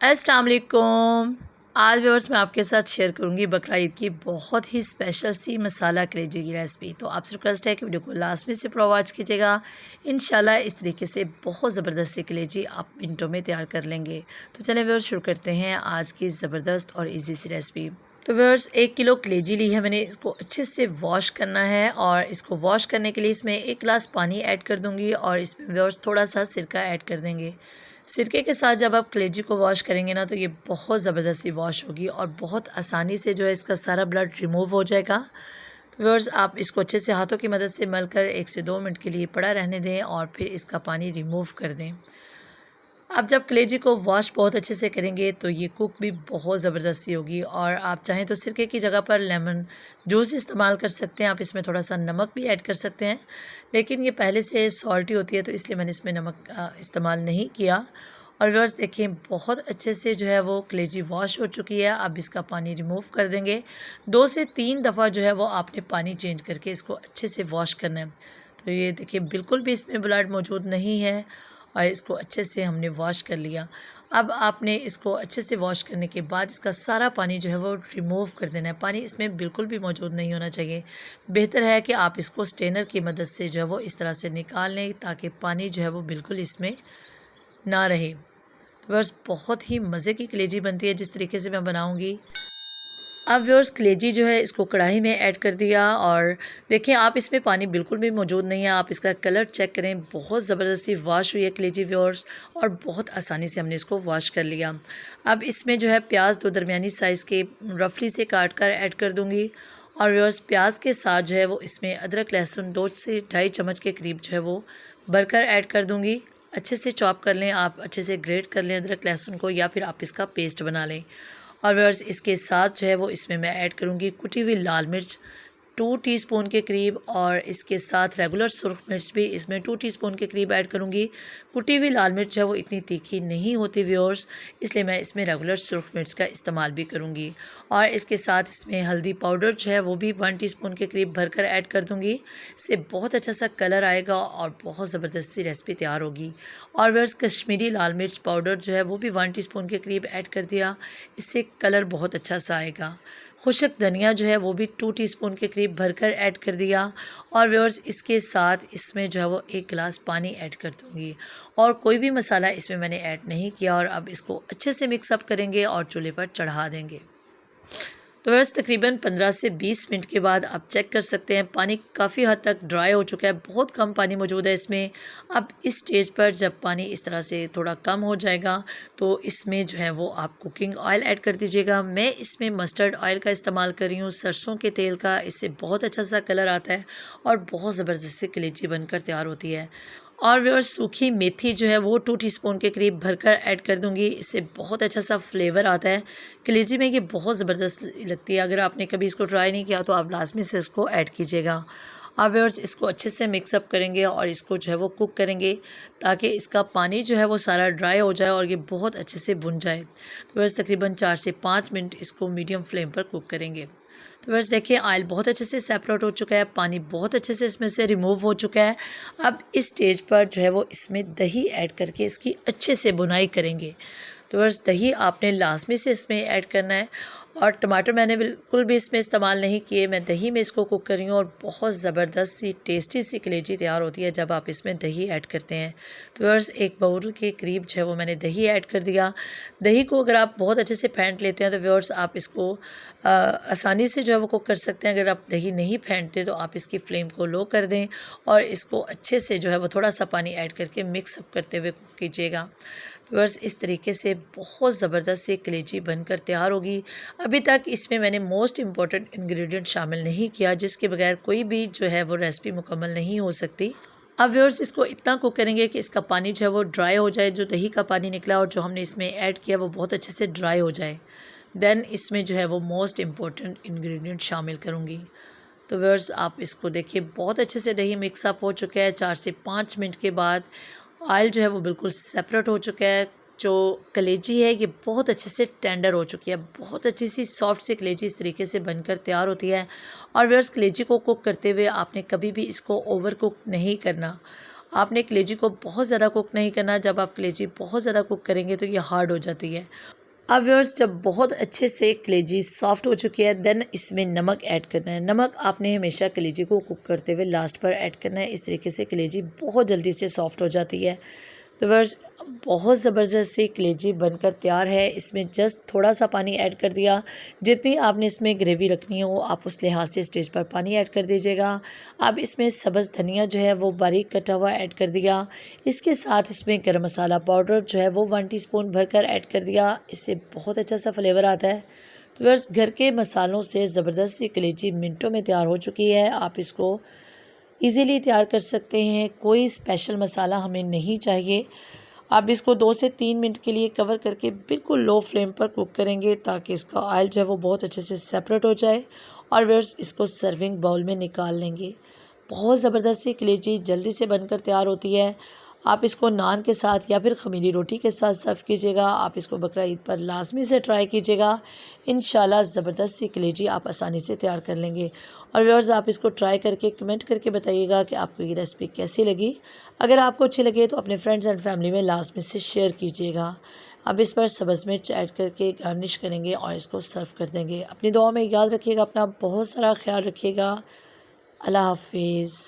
अस्सलाम वालेकुम। आज व्यूअर्स मैं आपके साथ शेयर करूंगी बकरा ईद की बहुत ही स्पेशल सी मसाला कलेजी की रेसिपी। तो आपसे रिक्वेस्ट है कि वीडियो को लास्ट में से पूरा वॉच कीजिएगा। इंशाल्लाह इस तरीके से बहुत ज़बरदस्त सी कलेजी आप मिनटों में तैयार कर लेंगे। तो चलें व्यूअर्स शुरू करते हैं आज की ज़बरदस्त और ईजी सी रेसिपी। तो व्यूअर्स 1 किलो कलेजी ली है मैंने, इसको अच्छे से वॉश करना है और इसको वॉश करने के लिए इसमें 1 गिलास पानी ऐड कर दूँगी और इसमें व्यूअर्स थोड़ा सा सिरका ऐड कर देंगे। सिरके के साथ जब आप कलेजी को वॉश करेंगे ना तो ये बहुत ज़बरदस्ती वॉश होगी और बहुत आसानी से जो है इसका सारा ब्लड रिमूव हो जाएगा। तो व्यूअर्स आप इसको अच्छे से हाथों की मदद से मलकर 1 से 2 मिनट के लिए पड़ा रहने दें और फिर इसका पानी रिमूव कर दें। आप जब कलेजी को वॉश बहुत अच्छे से करेंगे तो ये कुक भी बहुत ज़बरदस्ती होगी और आप चाहें तो सिरके की जगह पर लेमन जूस इस्तेमाल कर सकते हैं। आप इसमें थोड़ा सा नमक भी ऐड कर सकते हैं, लेकिन ये पहले से सॉल्टी होती है तो इसलिए मैंने इसमें नमक इस्तेमाल नहीं किया। और व्यूअर्स देखिए बहुत अच्छे से जो है वो कलेजी वॉश हो चुकी है। अब इसका पानी रिमूव कर देंगे। 2 से 3 दफ़ा जो है वो आपने पानी चेंज करके इसको अच्छे से वॉश करना है। तो ये देखिए बिल्कुल भी इसमें ब्लड मौजूद नहीं है और इसको अच्छे से हमने वॉश कर लिया। अब आपने इसको अच्छे से वॉश करने के बाद इसका सारा पानी जो है वो रिमूव कर देना है। पानी इसमें बिल्कुल भी मौजूद नहीं होना चाहिए। बेहतर है कि आप इसको स्ट्रेनर की मदद से जो है वो इस तरह से निकाल लें ताकि पानी जो है वो बिल्कुल इसमें ना रहे। तो व्यूअर्स बहुत ही मज़े की कलेजी बनती है जिस तरीके से मैं बनाऊँगी। अब व्यूअर्स कलेजी जो है इसको कढ़ाई में ऐड कर दिया और देखिए आप इसमें पानी बिल्कुल भी मौजूद नहीं है। आप इसका कलर चेक करें, बहुत ज़बरदस्ती वॉश हुई है कलेजी व्यूअर्स और बहुत आसानी से हमने इसको वॉश कर लिया। अब इसमें जो है प्याज 2 दरमियानी साइज़ के रफली से काट कर ऐड कर दूँगी और व्यूअर्स प्याज के साथ जो है वो इसमें अदरक लहसुन 2 से 2.5 चम्मच के करीब जो है वो भरकर ऐड कर दूँगी। अच्छे से चॉप कर लें, आप अच्छे से ग्रेट कर लें अदरक लहसुन को या फिर आप इसका पेस्ट बना लें। और व्यूअर्स इसके साथ जो है वो इसमें मैं ऐड करूँगी कुटी हुई लाल मिर्च 2 टीस्पून के करीब और इसके साथ रेगुलर सुरख मिर्च भी इसमें 2 टीस्पून के करीब ऐड करूँगी। कुटी हुई लाल मिर्च है वो इतनी तीखी नहीं होती व्यूअर्स, इसलिए मैं इसमें रेगुलर सुरख मिर्च का इस्तेमाल भी करूँगी। और इसके साथ इसमें हल्दी पाउडर जो है वो भी 1 टीस्पून के करीब भरकर ऐड कर दूँगी। इससे बहुत अच्छा सा कलर आएगा और बहुत ज़बरदस्ती रेसिपी तैयार होगी। और व्यूअर्स कश्मीरी लाल मिर्च पाउडर जो है वो भी 1 टीस्पून के करीब ऐड कर दिया, इससे कलर बहुत अच्छा सा आएगा। खुशक धनिया जो है वो भी 2 टीस्पून के करीब भरकर ऐड कर दिया और व्यूअर्स इसके साथ इसमें जो है वो 1 गिलास पानी ऐड कर दूँगी और कोई भी मसाला इसमें मैंने ऐड नहीं किया। और अब इसको अच्छे से मिक्सअप करेंगे और चूल्हे पर चढ़ा देंगे। तो बस तकरीबन 15 से 20 मिनट के बाद आप चेक कर सकते हैं पानी काफ़ी हद तक ड्राई हो चुका है, बहुत कम पानी मौजूद है इसमें। अब इस स्टेज पर जब पानी इस तरह से थोड़ा कम हो जाएगा तो इसमें जो है वो आप कुकिंग ऑयल ऐड कर दीजिएगा। मैं इसमें मस्टर्ड ऑयल का इस्तेमाल कर रही हूँ, सरसों के तेल का। इससे बहुत अच्छा सा कलर आता है और बहुत ज़बरदस्त कलेजी बनकर तैयार होती है। और व्यूअर्स सूखी मेथी जो है वो 2 टीस्पून के करीब भरकर ऐड कर दूंगी, इससे बहुत अच्छा सा फ्लेवर आता है कलेजी में। ये बहुत ज़बरदस्त लगती है। अगर आपने कभी इसको ट्राई नहीं किया तो आप लाजमी से इसको ऐड कीजिएगा। आप व्यूअर्स इसको अच्छे से मिक्सअप करेंगे और इसको जो है वो कुक करेंगे ताकि इसका पानी जो है वो सारा ड्राई हो जाए और ये बहुत अच्छे से भुन जाए। तो व्यूअर्स तकरीबन 4 से 5 मिनट इसको मीडियम फ्लेम पर कुक करेंगे। तो बस देखिए ऑयल बहुत अच्छे से सेपरेट हो चुका है, पानी बहुत अच्छे से इसमें से रिमूव हो चुका है। अब इस स्टेज पर जो है वो इसमें दही ऐड करके इसकी अच्छे से बुनाई करेंगे। तो बस दही आपने लाजमी से इसमें ऐड करना है और टमाटर मैंने बिल्कुल भी इसमें इस्तेमाल नहीं किए, मैं दही में इसको कुक कर रही हूँ और बहुत ज़बरदस्त सी टेस्टी सी कलेजी तैयार होती है जब आप इसमें दही ऐड करते हैं। तो बस 1 बाउल के करीब जो है वो मैंने दही ऐड कर दिया। दही को अगर आप बहुत अच्छे से फेंट लेते हैं तो व्यूअर्स आप इसको आसानी से जो है वो कुक कर सकते हैं। अगर आप दही नहीं फेंटते तो आप इसकी फ्लेम को लो कर दें और इसको अच्छे से जो है वो थोड़ा सा पानी ऐड करके मिक्स अप करते हुए कुक कीजिएगा। बस इस तरीके से बहुत ज़बरदस्त सी कलेजी बनकर तैयार होगी। अभी तक इसमें मैंने मोस्ट इम्पॉर्टेंट इंग्रेडिएंट शामिल नहीं किया जिसके बगैर कोई भी जो है वो रेसिपी मुकम्मल नहीं हो सकती। अब व्यूअर्स इसको इतना कुक करेंगे कि इसका पानी जो है वो ड्राई हो जाए, जो दही का पानी निकला और जो हमने इसमें ऐड किया वो बहुत अच्छे से ड्राई हो जाए। देन इसमें जो है वो मोस्ट इम्पॉर्टेंट इंग्रेडिएंट शामिल करूँगी। तो व्यूअर्स आप इसको देखिए बहुत अच्छे से दही मिक्सअप हो चुका है। 4 से 5 मिनट के बाद ऑयल जो है वो बिल्कुल सेपरेट हो चुका है। जो कलेजी है ये बहुत अच्छे से टेंडर हो चुकी है, बहुत अच्छी सी सॉफ्ट सी कलेजी इस तरीके से बनकर तैयार होती है। और व्यूअर्स कलेजी को कुक करते हुए आपने कभी भी इसको ओवर कुक नहीं करना। आपने कलेजी को बहुत ज़्यादा कुक नहीं करना। जब आप कलेजी बहुत ज़्यादा कुक करेंगे तो ये हार्ड हो जाती है। अब व्यूअर्स, जब बहुत अच्छे से कलेजी सॉफ्ट हो चुकी है, देन इसमें नमक ऐड करना है। नमक आपने हमेशा कलेजी को कुक करते हुए लास्ट पर ऐड करना है। इस तरीके से कलेजी बहुत जल्दी से सॉफ्ट हो जाती है। तो व्यूअर्स, बहुत ज़बरदस्त सी कलेजी बनकर तैयार है। इसमें जस्ट थोड़ा सा पानी ऐड कर दिया। जितनी आपने इसमें ग्रेवी रखनी हो आप उस लिहाज से स्टेज पर पानी ऐड कर दीजिएगा। अब इसमें सब्ज़ धनिया जो है वो बारीक कटा हुआ ऐड कर दिया। इसके साथ इसमें गरम मसाला पाउडर जो है वो 1 टीस्पून भरकर ऐड कर दिया। इससे बहुत अच्छा सा फ्लेवर आता है। तो व्यूअर्स, घर के मसालों से ज़बरदस्त सी कलेजी मिनटों में तैयार हो चुकी है। आप इसको इजीली तैयार कर सकते हैं। कोई स्पेशल मसाला हमें नहीं चाहिए। आप इसको 2 से 3 मिनट के लिए कवर करके बिल्कुल लो फ्लेम पर कुक करेंगे ताकि इसका ऑयल जो है वो बहुत अच्छे से सेपरेट हो जाए। और व्यूअर्स, इसको सर्विंग बाउल में निकाल लेंगे। बहुत ज़बरदस्त सी कलेजी जल्दी से बनकर तैयार होती है। आप इसको नान के साथ या फिर ख़मीरी रोटी के साथ सर्व कीजिएगा। आप इसको बकरा ईद पर लाजमी से ट्राई कीजिएगा। इंशाल्लाह ज़बरदस्त सी कलेजी आप आसानी से तैयार कर लेंगे। और व्यूअर्स, आप इसको ट्राई करके कमेंट करके बताइएगा कि आपको ये रेसिपी कैसी लगी। अगर आपको अच्छी लगे तो अपने फ्रेंड्स एंड फैमिली में लाजमी से शेयर कीजिएगा। अब इस पर सब्ज़ मिर्च ऐड करके गार्निश करेंगे और इसको सर्व कर देंगे। अपनी दुआ में याद रखिएगा, अपना बहुत सारा ख्याल रखिएगा। अल्लाह हाफिज़।